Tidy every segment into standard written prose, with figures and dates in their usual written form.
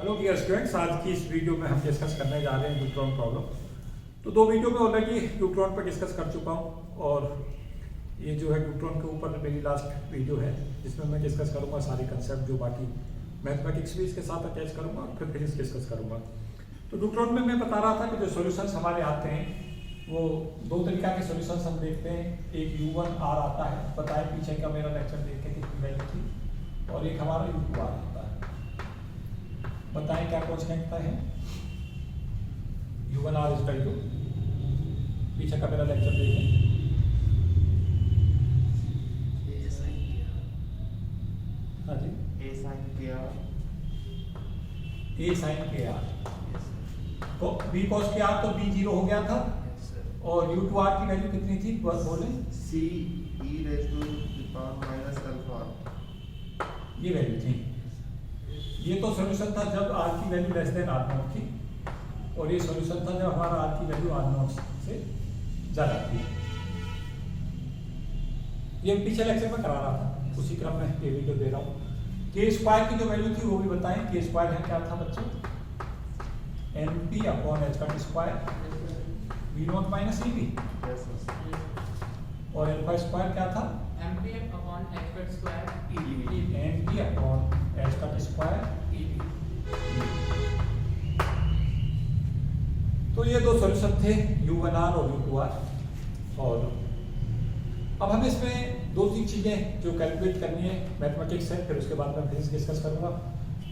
Hello dear students, आज की इस वीडियो में हम डिस्कस करने जा रहे हैं न्यूट्रॉन प्रॉब्लम। तो दो वीडियो में ऑलरेडी न्यूट्रॉन पर डिस्कस कर चुका हूँ और ये जो है न्यूट्रॉन के ऊपर मेरी लास्ट वीडियो है जिसमें मैं डिस्कस करूँगा सारे कंसेप्ट जो बाकी मैथमेटिक्स भी इसके साथ अटैच करूँगा, फिर फिजिक्स डिस्कस करूँगा। तो न्यूट्रॉन में मैं बता रहा था कि जो सोल्यूशंस हमारे आते हैं वो दो तरीका के सोल्यूशंस हम देखते हैं। एक U1R आता है, बताएं पीछे का मेरा लेक्चर देख के कितनी वैल्यू थी, और एक हमारा U2R आता है। बताएं क्या कांस्टेंट है। U1R इज इक्वल टू, पीछे का मेरा लेक्चर देखें। हाँ जी, A sin KR, A sin KR, तो B cos KR तो B 0 हो गया था, और U2R की वैल्यू कितनी थी बस बोले। C e raised to the power minus alpha। ये वैल्यू थी। ये तो सॉल्यूशन था जब R की वैल्यू लेस देन R0 थी, और ये सॉल्यूशन था जब हमारा R की वैल्यू R0 से ज़्यादा थी। ये पिछले लेक्चर में करा रहा था, उसी क्रम में ये वीडियो दे रहा हूँ। के स्क्वायर की जो वैल्यू थी वो भी बताएं। के स्क्वायर है क्या था बच्चों, NP/h का स्क्वायर V0 माइनस EB, और अल्फा स्क्वायर क्या था, NP/h स्क्वायर NP/h का स्क्वायर EB। तो ये दो सॉल्यूशन थे U1R और U2R। और अब हमें इसमें दो तीन चीजें जो कैलकुलेट करनी है मैथमेटिक्स है, फिर उसके बाद मैं फिजिक्स डिस्कस करूंगा।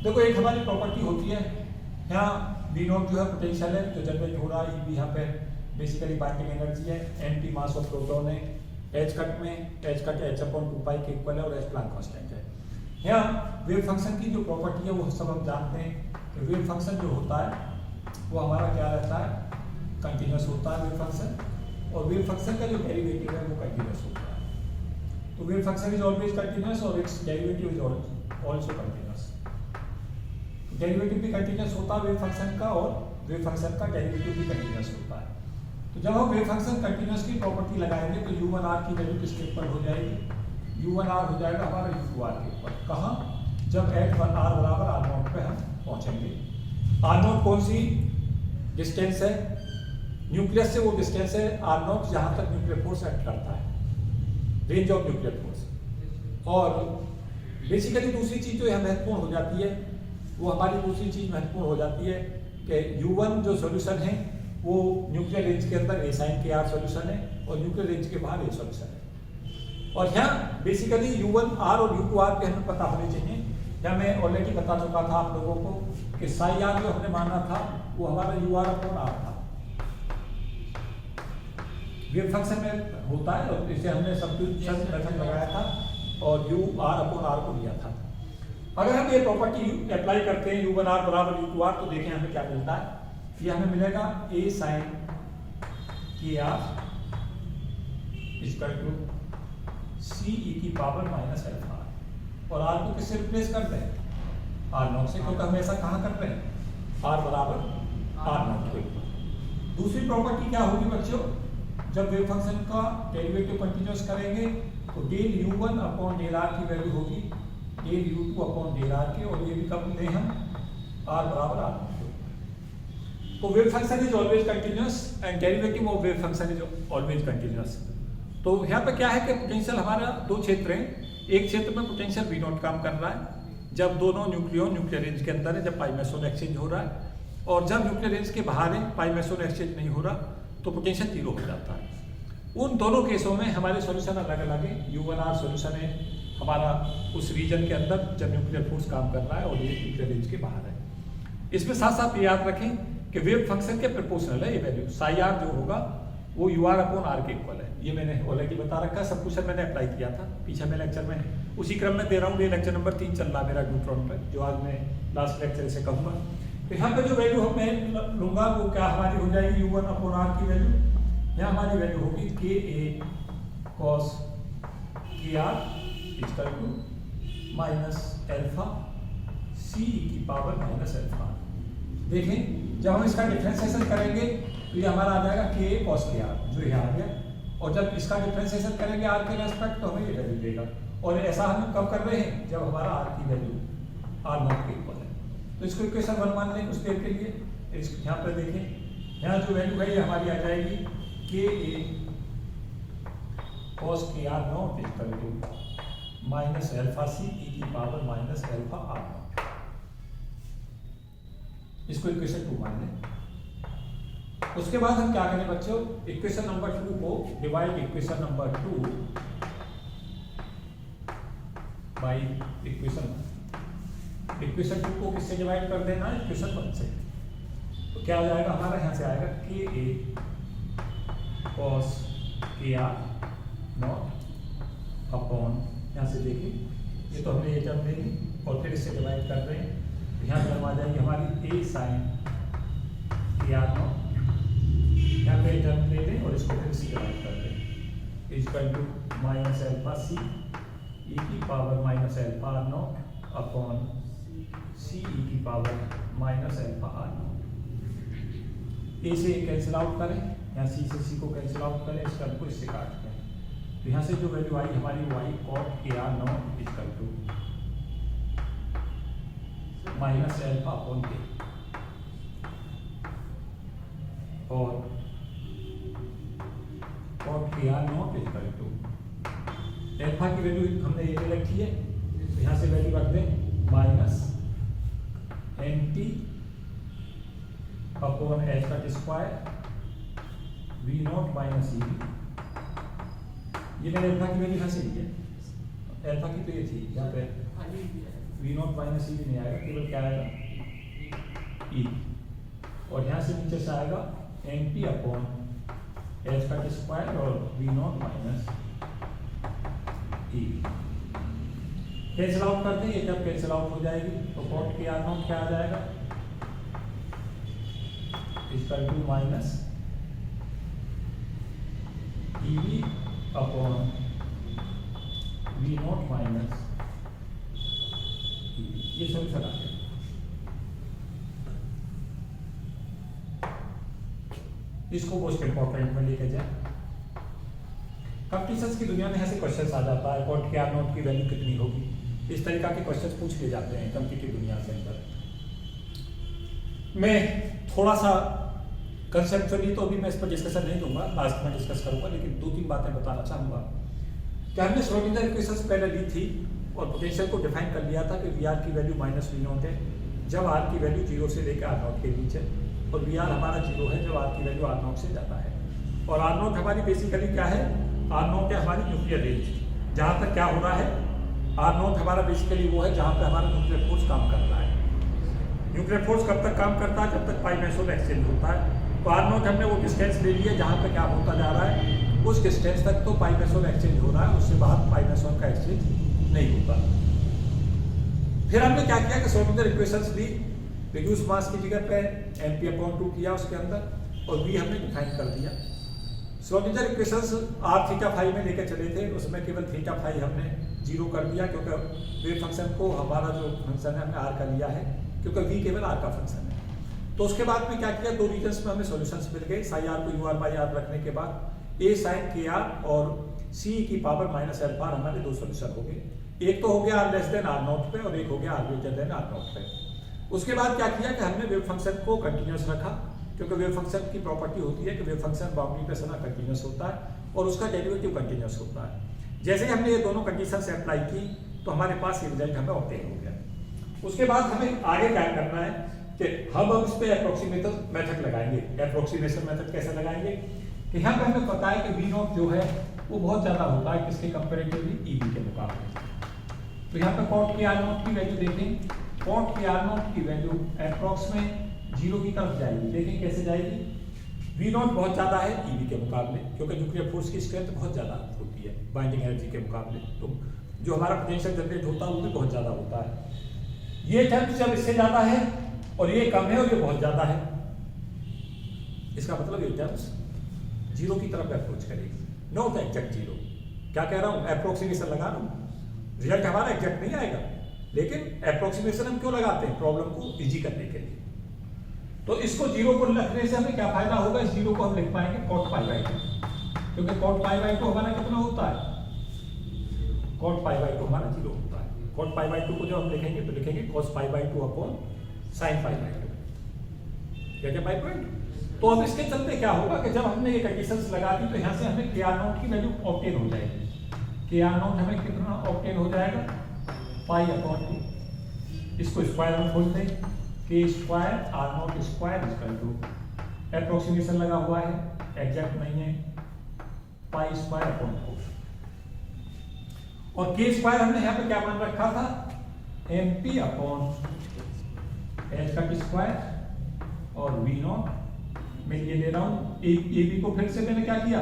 देखो, एक हमारी प्रॉपर्टी होती है, यहाँ V0 जो है पोटेंशियल है जो जनरेट हो रहा है, EB यहाँ पे बेसिकली बाइंडिंग एनर्जी है, NP मास ऑफ प्रोटॉन है, H कट में H कट h/2π के इक्वल है, और H प्लैंक कांस्टेंट है। यहाँ वेव फंक्शन की जो प्रॉपर्टी है वो सब हम जानते हैं कि वेव फंक्शन जो होता है वो हमारा क्या रहता है, कंटिन्यूस होता है वेव फंक्शन, और वेव फंक्शन का जो डेरिवेटिव है वो कंटिन्यूस होता है। तो wave function is always continuous और its derivative is also continuous. Derivative भी कंटिन्यूस होता है वेव फंक्शन का, और वेव फंक्शन का डेरिवेटिव भी कंटिन्यूस होता है। तो जब हम वेव फंक्शन कंटिन्यूस की प्रॉपर्टी लगाएंगे तो U1R की वैल्यू किसके ऊपर हो जाएगी, U1R हो जाएगा हमारा U2R के ऊपर। कहाँ, जब R बराबर R0 पे हम पहुंचेंगे। R0 कौन सी डिस्टेंस है, न्यूक्लियस से वो डिस्टेंस है R0 जहां तक न्यूक्लियर फोर्स एक्ट करता है, रेंज ऑफ न्यूक्लियर फोर्स। और बेसिकली दूसरी चीज जो महत्वपूर्ण हो जाती है, वो हमारी दूसरी चीज महत्वपूर्ण हो जाती है कि U1 जो सॉल्यूशन है वो न्यूक्लियर रेंज के अंदर A sin KR सॉल्यूशन है, और न्यूक्लियर रेंज के बाहर A सॉल्यूशन है। और यहाँ बेसिकली U1R और U2R के हमें पता होने चाहिए। यहाँ मैं ऑलरेडी बता चुका था आप लोगों को कि साई R जो हमने माना था वो हमारा UR/R था, वेव फंक्शन में होता है, और इसे हमने सब्स्टिट्यूशन मेथड लगाया था और UR/R को लिया था। अगर हम ये प्रॉपर्टी अप्लाई करते हैं U1R बराबर U2R, तो देखें हमें क्या मिलता है। ये हमें मिलेगा A sin KR equal to C e की पावर माइनस अल्फा, और R को किससे रिप्लेस कर दें, R0 से, क्योंकि हम ऐसा कहाँ कर रहे हैं, R बराबर R0 के ऊपर। दूसरी प्रॉपर्टी क्या होगी बच्चों, जब वेव फंक्शन का डेरिवेटिव कंटिन्यूस करेंगे तो डेल U1/डेल R की वैल्यू होगी डेल U2/डेल R के, और ये भी कब दें हम, R बराबर R0 के ऊपर। तो wave function is always continuous and derivative of wave function is always continuous. तो यहाँ पे क्या है कि पोटेंशियल हमारा दो क्षेत्र हैं। एक क्षेत्र में पोटेंशियल V0 काम कर रहा है जब दोनों न्यूक्लियर रेंज के अंदर है, जब पाई मेसोन एक्सचेंज हो रहा है, और जब न्यूक्लियर रेंज के बाहर है, पाई मेसोन एक्सचेंज नहीं हो रहा, तो पोटेंशियल 0 हो जाता है। उन दोनों केसों में हमारे सॉल्यूशन अलग अलग है। U1R सॉल्यूशन है हमारा उस रीजन के अंदर जब न्यूक्लियर फोर्स काम कर रहा है, और ये न्यूक्लियर रेंज के बाहर है। इसमें साथ साथ याद रखें कि वेव फंक्शन के प्रोपोर्शनल है ये वैल्यू, साई R जो होगा वो UR/R के इक्वल है। ये मैंने ऑलरेडी बता रखा है, सब कुछ मैंने अप्लाई किया था पीछे में लेक्चर में, उसी क्रम में दे रहा हूँ। ये लेक्चर नंबर 3 चल रहा है मेरा न्यूट्रॉन पर, जो आज मैं लास्ट लेक्चर से कहूँगा। तो यहाँ पे जो वैल्यू मैं लूंगा वो क्या हमारी हो जाएगी, U1/R की वैल्यू। यहाँ हमारी वैल्यू होगी KA cos KR equal to minus alpha C e की पावर माइनस अल्फा। देखें, जब हम इसका डिफरेंशिएशन करेंगे तो ये हमारा आ जाएगा KA cos KR, जो यहाँ आ गया, और जब इसका डिफरेंशिएशन करेंगे R के रेस्पेक्ट तो हमें ये वैल्यू देगा। और ऐसा हम कब कर रहे हैं, जब हमारा R की वैल्यू R0 के इक्वल है। तो इसको इक्वेशन 1 मान लें कुछ देर के लिए। इसको यहाँ पर देखें, यहाँ जो वैल्यू है ये हमारी आ जाएगी के A cos K R naught equal to minus alpha C E की power minus alpha R naught. इसको इक्वेशन 2 मान लें। उसके बाद हम क्या करें बच्चों, इक्वेशन नंबर 2 को divide equation number 2 by equation 2 को किससे डिवाइड कर देना है, इक्वेशन 1 से। तो क्या हो जाएगा हमारा, यहाँ से आएगा के A cos K R naught upon, यहाँ से देखिए ये तो हमने ये टर्म ले ली और फिर इससे डिवाइड कर रहे हैं, तो यहाँ टर्म आ जाएगी हमारी ए साइन के आर नॉट, यहाँ पे टर्म ले लें और इसको फिर इससे डिवाइड कर दें, equal to minus alpha C E की power minus alpha R naught upon C E की power minus alpha R naught. A से कैंसिल आउट करें, यहाँ सी से सी को कैंसिल आउट करें, इस टर्म को इससे काटते हैं, तो यहाँ से जो वैल्यू आई हमारी Y cot K R naught equal to minus alpha upon K, और cot K R naught equal to alpha की वैल्यू हमने ये ले रखी है, तो यहाँ से वैल्यू रख दें minus N T upon H का square V naught minus E, ये मैंने एल्फा की वैल्यू यहाँ से ली है, एल्फा की तो ये थी, यहाँ पे वी नॉट माइनस ई भी नहीं आएगा, केवल क्या आएगा ई, और यहाँ से नीचे से आएगा एन टी अपॉन एच का स्क्वायर और V naught minus E. Cancel out करते हैं, ये जब कैंसिल आउट हो जाएगी तो कॉट के आर नॉट क्या आ जाएगा, equal to minus E V upon V naught minus E, ये सोल्यूशन आ गया। इसको मोस्ट इंपॉर्टेंट में लेके जाए, कंपटीशंस की दुनिया में ऐसे क्वेश्चंस आ जाता है, कॉट के आर नॉट की वैल्यू कितनी होगी, इस तरीका के क्वेश्चंस पूछ लिए जाते हैं कंपटीटिव दुनिया के अंदर। मैं थोड़ा सा कंसेप्चुअली तो अभी मैं इस पर डिस्कशन नहीं दूंगा, लास्ट में डिस्कस करूंगा, लेकिन 2-3 बातें बताना चाहूंगा कि हमने श्रोडिंगर इक्वेशंस पहले ली थी और पोटेंशियल को डिफाइन कर लिया था कि वी आर की वैल्यू माइनस वी नॉट है जब आर की वैल्यू 0 से लेकर आर नॉट के बीच है, और वी आर हमारा 0 है जब आर की वैल्यू आर नॉट से ज़्यादा है। और आर नॉट हमारी बेसिकली क्या है, आर नॉट है हमारी न्यूक्लियर रेंज, जहाँ तक क्या हो रहा है, आर नॉट हमारा बेसिकली वो है जहाँ पे हमारा न्यूक्लियर फोर्स काम कर रहा है। न्यूक्लियर फोर्स कब तक काम करता है, जब तक पाई मैसोन एक्सचेंज होता है। तो आर नॉट हमने वो डिस्टेंस ले लिया जहाँ पे क्या होता जा रहा है, उस डिस्टेंस तक तो पाई मैसोन एक्सचेंज हो रहा है, उससे बाहर पाई मैसोन का एक्सचेंज नहीं होता। फिर हमने क्या किया कि श्रोडिंगर इक्वेशंस ली, रिड्यूस मास की जगह पे mp/2 किया उसके अंदर, और v हमने डिफाइन कर दिया। Schrodinger equations r theta phi में लेकर चले थे, उसमें केवल थीटा फाई हमने 0 कर दिया, क्योंकि वेव फंक्शन को हमारा जो फंक्शन है हमने r का लिया है, क्योंकि v केवल r का फंक्शन है। तो उसके बाद में क्या किया, 2 रीजन्स में हमें सॉल्यूशंस मिल गए, साई r को ur/r रखने के बाद a sin k r और c की पावर माइनस एल्फा हमारे 2 सॉल्यूशन हो गए। एक तो हो गया r less than r not पे और एक हो गया r greater than r not पे। उसके बाद क्या किया कि हमने वेव फंक्शन को कंटिन्यूअस रखा, क्योंकि वेव फंक्शन की प्रॉपर्टी होती है कि वेव फंक्शन बाउंड्री पे सदा कंटिन्यूअस होता है और उसका डेरिवेटिव कंटिन्यूअस होता है। जैसे हमने ये दोनों कंडीशंस अप्लाई की तो हमारे पास ये रिजल्ट हमें ऑब्टेन हो गया। उसके बाद हमें आगे क्या करना है कि हम अब इस पे अप्रोक्सीमेशन मेथड लगाएंगे। अप्रोक्सीमेशन मेथड कैसे लगाएंगे कि यहाँ पे हमें पता है कि वी नॉट जो है वो बहुत ज़्यादा होता है किसके कंपेरेटिवली ईवी के मुकाबले। तो यहाँ पे कॉट की आर नॉट की वैल्यू देखें, कॉट की आर नॉट की वैल्यू अप्रॉक्स में 0 की तरफ जाएगी। देखें कैसे जाएगी, वी नॉट बहुत ज़्यादा है ईवी के मुकाबले, क्योंकि न्यूक्लियर फोर्स की स्ट्रेंथ बहुत ज़्यादा होती है बाइंडिंग एनर्जी के मुकाबले, तो जो हमारा पोटेंशियल जनरेट होता है वो भी बहुत ज़्यादा होता है। ये टर्म जब इससे ज़्यादा है और ये कम है और ये बहुत ज़्यादा है, इसका मतलब ये टर्म्स 0 की तरफ अप्रोच करेगी, नॉट एग्जैक्ट 0। क्या कह रहा हूँ, अप्रोक्सीमेशन लगा रहा हूँ, रिजल्ट हमारा एग्जैक्ट नहीं आएगा, लेकिन अप्रोक्सीमेशन हम क्यों लगाते हैं, प्रॉब्लम को इजी करने के लिए। तो इसको 0 को रखने से हमें क्या फायदा होगा, इस 0 को हम लिख पाएंगे cot π/2, क्योंकि cot π/2 हमारा कितना होता है, cot π/2 हमारा 0 होता है। cot π/2 को जब हम लिखेंगे तो लिखेंगे cos π/2 upon sine phi by two. क्या क्या बाई पॉइंट? तो अब इसके चलते क्या होगा कि जब हमने ये कंडीशंस लगा दी तो यहाँ से हमें के आर नॉट की वैल्यू ऑब्टेन हो जाएगी। के आर नॉट हमें कितना ऑब्टेन हो जाएगा? Pi upon two. इसको स्क्वायर में खोल दें, K square R naught square equal to, approximation लगा हुआ है, एग्जैक्ट नहीं है, पाई स्क्वायर अपॉन 4। और के स्क्वायर हमने यहाँ पे क्या मान रखा था? एम पी अपॉन एच का स्क्वायर और वी नॉट। मैं ये ले रहा हूँ ए बी को फिर से मैंने क्या किया?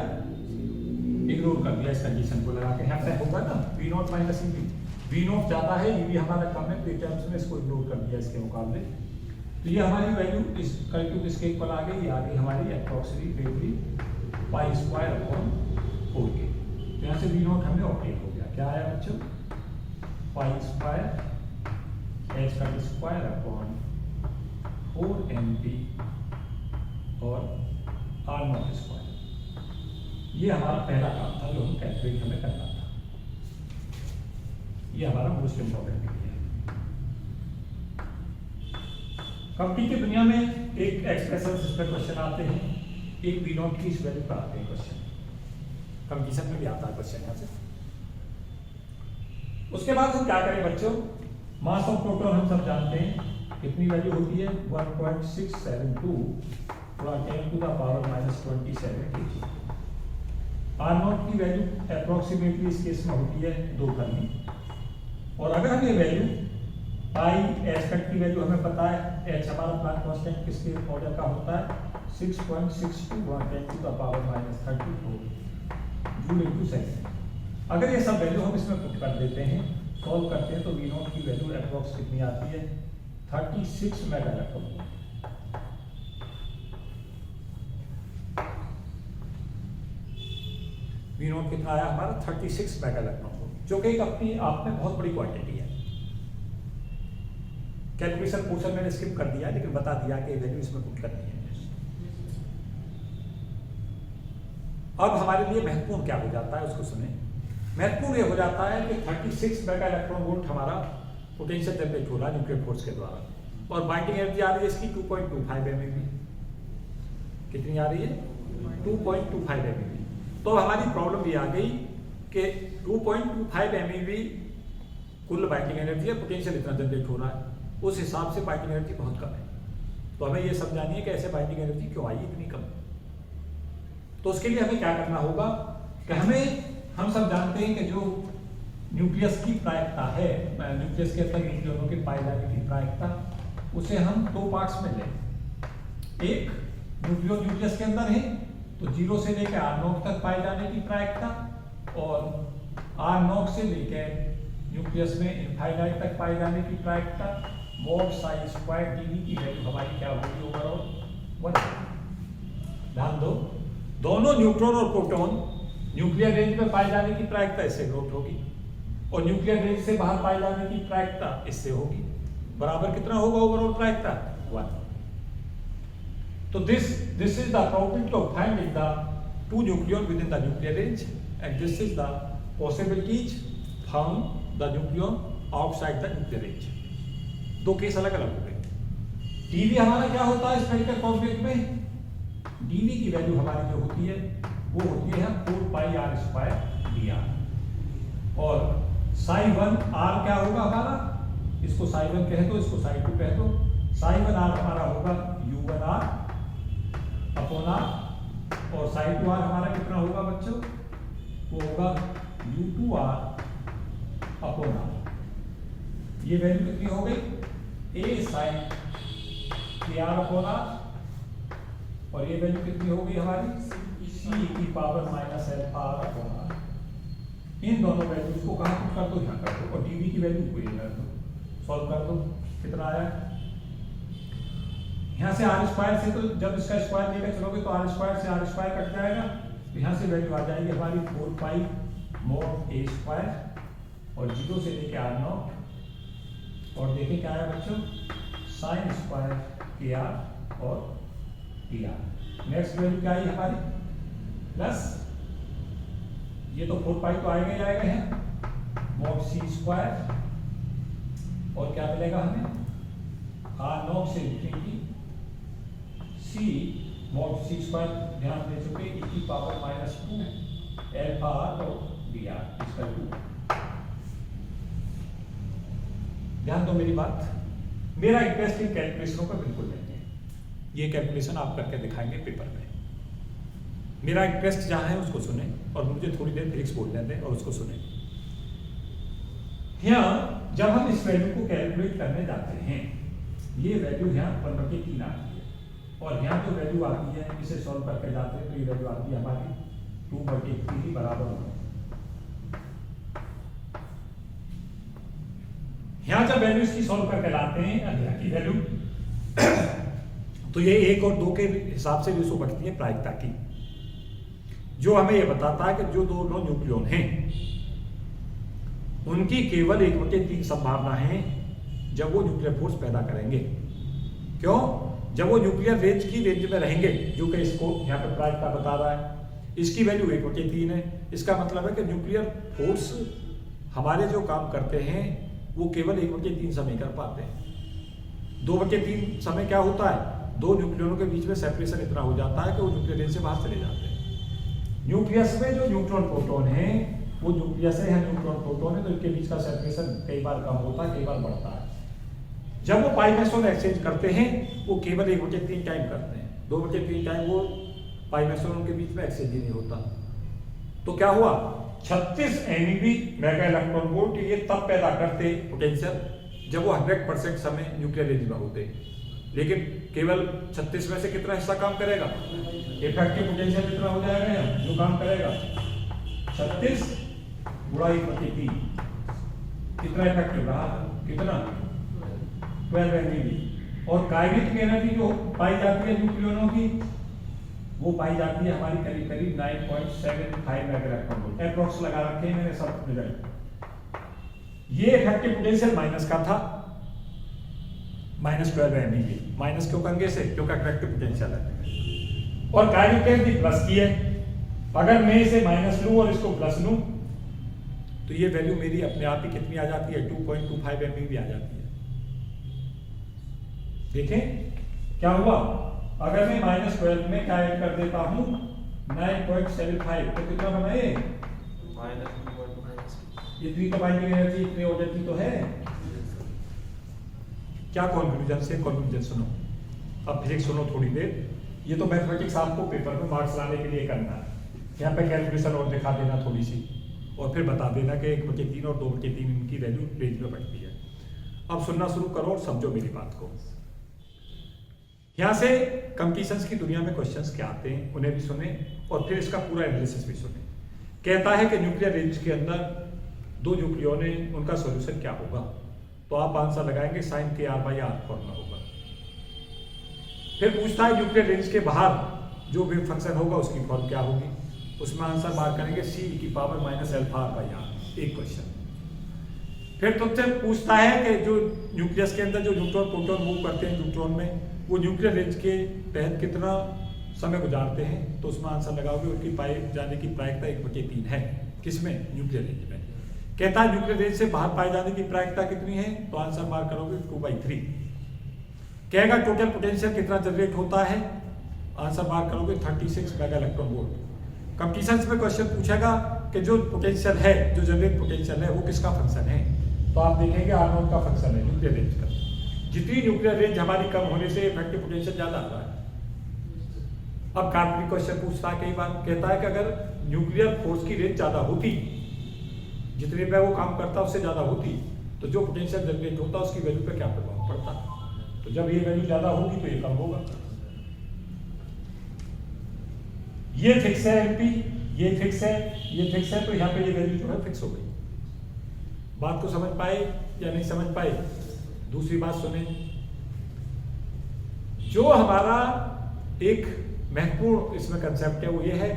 इग्नोर कर दिया इस कंडीशन को लगा के। यहाँ पे होगा ना V naught minus E B, V naught ज्यादा है, ई बी हमारा कम है, तो टर्म्स में इसको इग्नोर कर दिया इसके मुकाबले। तो ये हमारी वैल्यू इस करके इसके इक्वल आ गई, आ गई हमारी approximately pi square upon 4k। तो यहाँ से वी नॉट हमें ऑब्टेन हो गया। क्या आया बच्चों? पाई स्क्वायर एच का स्क्वायर अपॉन 4mp और आर नॉट स्क्वायर। ये हमारा पहला काम था जो हम कैलकुलेट हमें करना था। ये हमारा मोस्ट इंपॉर्टेंट है। कंपनी की दुनिया में एक एक्सप्रेशन इस पर क्वेश्चन आते हैं, एक वी नॉट की इस वैल्यू पर आते हैं क्वेश्चन, कंपटीशन में भी आता है क्वेश्चन यहाँ से। उसके बाद हम क्या करें बच्चों? मास ऑफ प्रोटॉन हम सब जानते हैं कितनी वैल्यू होती है? 1.672 10 to the power -27 kg। R naught की वैल्यू अप्रोक्सीमेटली इस केस में होती है 2 फर्मी। और अगर हम ये वैल्यू पाई एच कट की वैल्यू हमें पता है, एच हमारा प्लांट कांस्टेंट किसके ऑर्डर का होता है? 6.62 10 to the power -34 joule into second. अगर ये सब वैल्यू हम इसमें पुट कर देते हैं, सॉल्व करते हैं, तो वी नॉट की वैल्यू अप्रोक्स कितनी आती है? 36 मेगा इलेक्ट्रॉन। वी नॉट कितना आया हमारा? 36 मेगा इलेक्ट्रॉन, जो कि एक अपनी आप में बहुत बड़ी क्वांटिटी है। कैलकुलेशन पोर्शन मैंने स्किप कर दिया, लेकिन बता दिया कि वैल्यू इसमें पुट करनी है। अब हमारे लिए महत्वपूर्ण क्या हो जाता है उसको सुने। महत्वपूर्ण ये हो जाता है कि 36 मेगा इलेक्ट्रॉन वोल्ट हमारा पोटेंशियल जनरेट हो रहा है न्यूक्लियर फोर्स के द्वारा, और बाइंडिंग एनर्जी आ रही है इसकी 2.25 MeV। कितनी आ रही है? 2.25 MeV। तो हमारी प्रॉब्लम ये आ गई कि 2.25 MeV कुल बाइंडिंग एनर्जी है, पोटेंशियल इतना जनरेट हो रहा है, उस हिसाब से बाइंडिंग एनर्जी बहुत कम है। तो हमें ये समझानी है कि ऐसे बाइंडिंग एनर्जी क्यों आई इतनी कम। तो उसके लिए हमें क्या करना होगा कि हम सब जानते हैं कि जो न्यूक्लियस की प्रायिकता है, न्यूक्लियस के अंदर न्यूक्लियनों के पाए जाने की प्रायिकता, उसे हम 2 पार्ट्स में लें। एक न्यूक्लियस के अंदर है तो 0 से लेकर R0 तक पाए जाने की प्रायिकता, और R0 से लेकर न्यूक्लियस में इनफाइनाइट तक पाए जाने की प्रायिकता। मॉड साई स्क्वायर dV की वैल्यू हमारी क्या होगी? ओवरऑल 1। ध्यान दो, दोनों न्यूट्रॉन और प्रोटॉन न्यूक्लियर रेंज में पाए जाने की प्रायिकता इससे ग्रोथ होगी, और न्यूक्लियर रेंज से बाहर पाए जाने की प्रायिकता इससे होगी। बराबर कितना होगा ओवरऑल प्रायिकता? 1। तो this is the probability of finding the 2 nucleon with in the nuclear range, and this is the possibilities found the nucleon outside the nuclear range. 2 case अलग अलग हो गए। डीवी हमारा क्या होता है स्फेरिकल कॉम्प्लेक्स में? डीवी की वैल्यू हमारी जो होती है वो होती है 4 पाई r स्क्वायर dr, और साई 1 r क्या होगा हमारा? इसको साई 1 कह दो, इसको साई 2 कह दो। साई 1 r हमारा होगा u1r अपॉन r, और साई 2 r हमारा कितना होगा बच्चों? वो होगा u2r अपॉन r। ये वैल्यू कितनी हो गई? a sine kr upon r, और ये वैल्यू कितनी हो गई हमारी? c की power minus alpha r upon r। इन दोनों वैल्यूज को कहाँ पुट कर दो? यहाँ कर दो, और dv की वैल्यू को ये कर दो, सॉल्व कर दो। कितना आया? यहाँ से r स्क्वायर से, तो जब इसका स्क्वायर लेकर चलोगे तो r स्क्वायर से r स्क्वायर कट जाएगा, तो यहाँ से वैल्यू आ जाएगी हमारी 4 पाई मॉड a स्क्वायर, और 0 से लेके r0, और देखिए क्या आया बच्चों? साइन स्क्वायर kr और dr। नेक्स्ट वैल्यू क्या आई हमारी? प्लस ये तो 4 पाई तो आएगा ही आएगा है, मॉड c स्क्वायर, और क्या मिलेगा हमें? r0 मॉड से लिखेंगे सी मॉड सी स्क्वायर, ध्यान दे चुके e की पावर -2 अल्फा आर और बी आर इसका 2। ध्यान दो मेरी बात, मेरा इंटरेस्ट इन कैलकुलेशनों का बिल्कुल नहीं है। ये कैलकुलेशन आप करके दिखाएंगे पेपर में। मेरा इंटरेस्ट जहां है उसको सुने और मुझे थोड़ी देर फिजिक्स बोलने दें और उसको सुने। यहाँ जब हम इस वैल्यू को कैलकुलेट करने जाते हैं, ये वैल्यू यहाँ 1/3 आती है और यहाँ जो वैल्यू आती है इसे सॉल्व करके जाते हैं तो ये वैल्यू आती है हमारी 2/3 बराबर 9। यहाँ जब वैल्यू इसकी सॉल्व करके लाते हैं यहाँ की वैल्यू तो ये 1 और 2 के हिसाब से रेशो बढ़ती है प्रायिकता की, जो हमें ये बताता है कि जो दोनों न्यूक्लियन हैं उनकी केवल 1/3 संभावना है जब वो न्यूक्लियर फोर्स पैदा करेंगे। क्यों? जब वो न्यूक्लियर रेंज की रेंज में रहेंगे, जो कि इसको यहाँ पे प्रायिकता बता रहा है, इसकी वैल्यू 1/3 है। इसका मतलब है कि न्यूक्लियर फोर्स हमारे जो काम करते हैं वो केवल 1/3 समय कर पाते हैं। 2/3 समय क्या होता है? दो न्यूक्लियनों के बीच में सेपरेशन इतना हो जाता है कि वो न्यूक्लियर रेंज से बाहर चले जाते हैं। न्यूक्लियस में जो न्यूट्रॉन प्रोटॉन है वो न्यूक्लियस है या न्यूट्रॉन प्रोटॉन है, तो इनके बीच का सेपरेशन कई बार कम होता है, कई बार बढ़ता है। जब वो पाई मैसोन एक्सचेंज करते हैं वो केवल 1/3 टाइम करते हैं, 2/3 टाइम वो पाई मैसोन उनके बीच में एक्सचेंज ही नहीं होता। तो क्या हुआ? 36 MeV मेगा इलेक्ट्रॉन वोल्ट ये तब पैदा करते पोटेंशियल जब वो 100% समय न्यूक्लियर रेंज में होते, लेकिन केवल 36 में से कितना हिस्सा काम करेगा? इफेक्टिव पोटेंशियल कितना हो जाएगा जो काम करेगा? 36 गुणा 1/3 कितना इफेक्टिव रहा? कितना? 12 MeV। और काइनेटिक एनर्जी जो पाई जाती है न्यूक्लियनों की वो पाई जाती है हमारी करीब करीब 9.75 मेगा इलेक्ट्रॉन वोल्ट, एप्रोक्स लगा रखे हैं मैंने सब रिजल्ट। ये इफेक्टिव पोटेंशियल माइनस का था, -12 MeV। माइनस क्यों कंगे से? क्योंकि इफेक्टिव पोटेंशियल है। और काइनेटिक एनर्जी प्लस की है, अगर मैं इसे माइनस लूं और इसको प्लस लूं तो ये वैल्यू मेरी अपने आप ही कितनी आ जाती है? 2.25 MeV आ जाती है। देखें क्या हुआ? अगर मैं -12 में क्या ऐड कर देता हूं 9.75 तो कितना बना ये? इतनी तो बाइंडिंग एनर्जी इतनी हो जाती तो है। क्या कंक्लूजन से? कंक्लूजन सुनो, अब फिजिक्स सुनो थोड़ी देर। ये तो मैथमेटिक्स आपको पेपर में मार्क्स लाने के लिए करना है। यहाँ पे कैलकुलेशन और दिखा देना थोड़ी सी और फिर बता देना कि 1/3 और 2/3 इनकी वैल्यू रेंज में बढ़ती है। अब सुनना शुरू करो और समझो मेरी बात को। यहाँ से कंपटीशंस की दुनिया में क्वेश्चंस क्या आते हैं उन्हें भी सुने और फिर इसका पूरा एनालिसिस भी सुने। कहता है कि न्यूक्लियर रेंज के अंदर दो न्यूक्लियन है, उनका सॉल्यूशन क्या होगा? तो आप आंसर लगाएंगे sin kr/r फॉर्मूला होगा। फिर पूछता है न्यूक्लियर रेंज के बाहर जो वेव फंक्शन होगा उसकी फॉर्म क्या होगी? उसमें आंसर मार्क करेंगे c⁻⁻⁴ α/r, एक क्वेश्चन। फिर तुमसे पूछता है कि जो न्यूक्लियस के अंदर जो न्यूट्रॉन प्रोटॉन मूव करते हैं न्यूट्रॉन में, वो न्यूक्लियर रेंज के तहत कितना समय गुजारते हैं? तो उसमें आंसर लगाओगे उनकी पाए जाने की प्रायिकता 1/3 है। किसमें? न्यूक्लियर रेंज में। कहता है न्यूक्लियर रेंज से बाहर पाए जाने की प्रायिकता कितनी है? तो आंसर मार्क करोगे 2/3। कहेगा टोटल पोटेंशियल कितना जनरेट होता है? आंसर मार्क करोगे 36 मेगा इलेक्ट्रॉन वोल्ट। कंपटीशंस में क्वेश्चन पूछेगा कि जो पोटेंशियल है, जो जनरेट पोटेंशियल है वो किसका फंक्शन है? तो आप देखेंगे R0 का फंक्शन है न्यूक्लियर रेंज का। जितनी न्यूक्लियर रेंज हमारी कम होने से इफेक्टिव पोटेंशियल ज्यादा आता है। अब कार्बनिक क्वेश्चन पूछता है कई बार, कहता है कि अगर न्यूक्लियर फोर्स की रेंज ज्यादा होती, जितने पे वो काम करता उससे ज्यादा होती, तो जो पोटेंशियल जनरेट होता उसकी वैल्यू पे क्या प्रभाव पड़ता? तो जब ये वैल्यू ज्यादा होगी तो ये कम होगा। ये फिक्स है एमपी, ये फिक्स है, ये फिक्स है, तो यहाँ पे ये वैल्यू जो है फिक्स हो गई। बात को समझ पाए या नहीं समझ पाए? दूसरी बात सुने, जो हमारा एक महत्वपूर्ण इसमें कंसेप्ट है वो ये है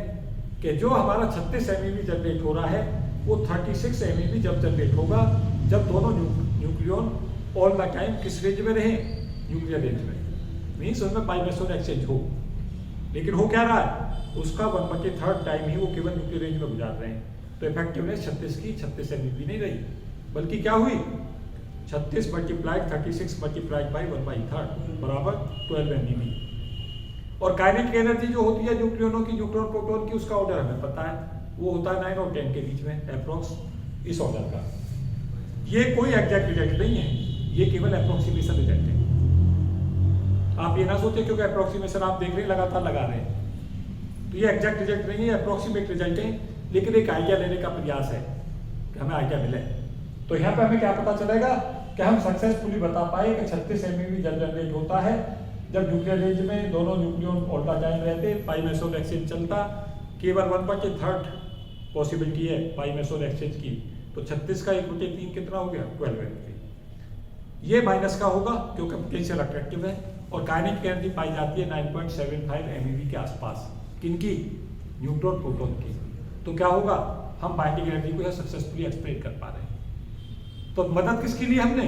कि जो हमारा 36 MeV जनरेट हो रहा है वो 36 MeV जब जनरेट होगा जब दोनों न्यूक्लियन ऑल द टाइम किस रेंज में रहे? न्यूक्लियर रेंज में। मीन्स उनमें पाई मैसोन एक्सचेंज हो। लेकिन हो क्या रहा है? उसका 1/3 टाइम ही वो केवल न्यूक्लियर रेंज में गुजार रहे हैं। तो इफेक्टिवनेस 36 की 36 MeV नहीं रही, बल्कि क्या हुई? 36 मल्टीप्लाइड 36 मल्टीप्लाइड बाई 1/3 बराबर 12 MeV। और काइनेटिक एनर्जी जो होती है न्यूक्लियनों की, न्यूट्रॉन प्रोटॉन की, उसका ऑर्डर हमें पता है, वो होता है 9 और 10 के बीच में अप्रोक्स, इस ऑर्डर का। ये कोई एग्जैक्ट रिजल्ट नहीं है, ये केवल अप्रोक्सीमेशन रिजल्ट है। आप ये ना सोचे क्योंकि अप्रोक्सीमेशन आप देख रहे हैं लगातार लगा रहे हैं, तो ये एग्जैक्ट रिजल्ट नहीं है, अप्रोक्सीमेट रिजल्ट है, लेकिन एक आइडिया लेने का प्रयास है कि हमें आइडिया मिले। तो यहाँ पे हमें क्या पता चलेगा कि हम सक्सेसफुली बता पाए कि 36 MeV जब जनरेट होता है जब न्यूक्लियर रेंज में दोनों न्यूक्लियन ऑल द टाइम रहते, पाई मेसोन एक्सचेंज चलता, केवल 1/3 पॉसिबिलिटी है पाई मेसोन एक्सचेंज की, तो 36 का 1/3 कितना हो गया 12 MeV। ये माइनस का होगा क्योंकि पोटेंशियल अट्रैक्टिव है, और काइनेटिक एनर्जी पाई जाती है 9.75 MeV के आसपास, किनकी, न्यूट्रॉन प्रोटॉन की। तो क्या होगा, हम बाइंडिंग एनर्जी को सक्सेसफुली एक्सप्लेन कर पा रहे हैं। तो मदद किसकी ली हमने,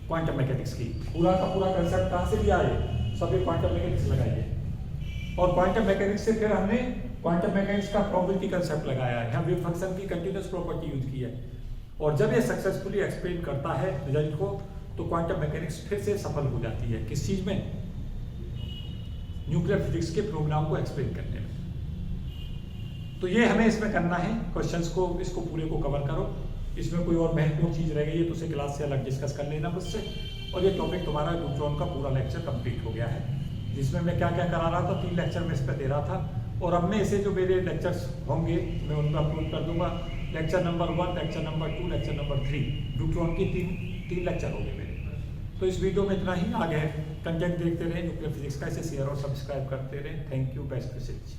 क्वांटम मैकेनिक्स की। पूरा का पूरा कंसेप्ट कहाँ से लिया है, सभी क्वांटम मैकेनिक्स लगाइए, और क्वांटम मैकेनिक्स से फिर हमने क्वांटम मैकेनिक्स का प्रोबेबिलिटी कंसेप्ट लगाया है, हम वेव फंक्शन की कंटीन्यूअस प्रॉपर्टी यूज की है, और जब ये सक्सेसफुली एक्सप्लेन करता है रिजल्ट को, तो क्वांटम मैकेनिक्स फिर से सफल हो जाती है किस चीज में, न्यूक्लियर फिजिक्स के प्रोग्राम को एक्सप्लेन करने में। तो ये हमें इसमें करना है, क्वेश्चंस को, इसको पूरे को कवर करो। इसमें कोई और महत्वपूर्ण चीज रह गई है तो उसे क्लास से अलग डिस्कस कर लेना मुझसे। और ये टॉपिक तुम्हारा न्यूट्रॉन का पूरा लेक्चर कंप्लीट हो गया है, जिसमें मैं क्या क्या करा रहा था, 3 लेक्चर में इस पर दे रहा था, और अब मैं इसे जो मेरे लेक्चर्स होंगे मैं उनमें अपलोड कर दूंगा। Lecture number 1, lecture number 2, lecture number 3, neutron की 3 लेक्चर होंगे मेरे। तो इस वीडियो में इतना ही, आगे कंटेंट देखते रहे न्यूक्लियर फिजिक्स का, इसे शेयर और सब्सक्राइब करते रहे। Thank you, best wishes.